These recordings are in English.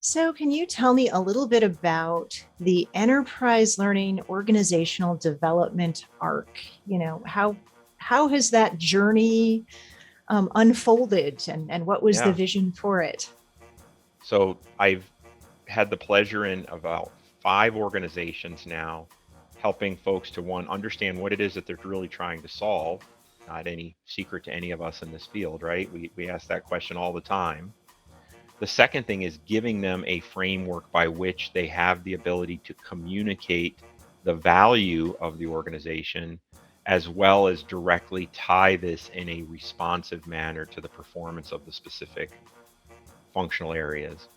So, can you tell me a little bit about the enterprise learning organizational development arc? How has that journey unfolded, and what was the Yeah. vision for it? So I've had the pleasure in about 5 organizations now, helping folks to one, understand what it is that they're really trying to solve. Not any secret to any of us in this field, right? We ask that question all the time. The second thing is giving them a framework by which they have the ability to communicate the value of the organization, as well as directly tie this in a responsive manner to the performance of the specific functional areas.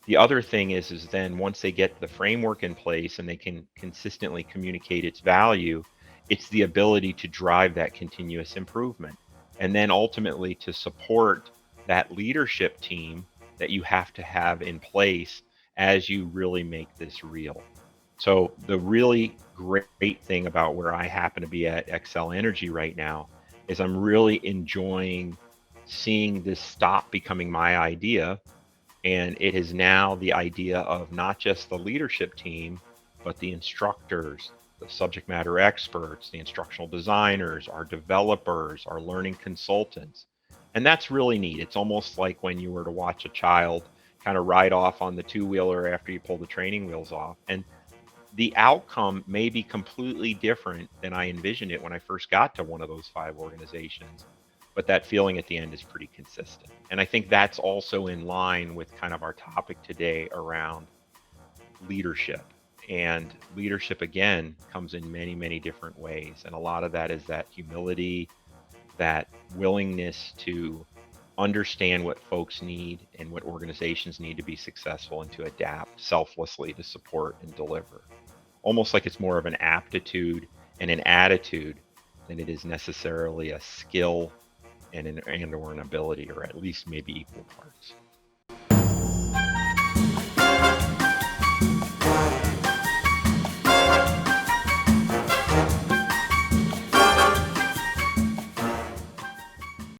The other thing is then once they get the framework in place and they can consistently communicate its value, it's the ability to drive that continuous improvement. And then ultimately to support that leadership team that you have to have in place as you really make this real. So the really great thing about where I happen to be at Excel Energy right now is I'm really enjoying seeing this stop becoming my idea, and it is now the idea of not just the leadership team, but the instructors, the subject matter experts, the instructional designers, our developers, our learning consultants. And that's really neat. It's almost like when you were to watch a child kind of ride off on the two-wheeler after you pull the training wheels off. And the outcome may be completely different than I envisioned it when I first got to one of those 5 organizations, but that feeling at the end is pretty consistent. And I think that's also in line with kind of our topic today around leadership. And leadership, again, comes in many, many different ways. And a lot of that is that humility, that willingness to understand what folks need and what organizations need to be successful and to adapt selflessly to support and deliver. Almost like it's more of an aptitude and an attitude than it is necessarily a skill and or an ability, or at least maybe equal parts.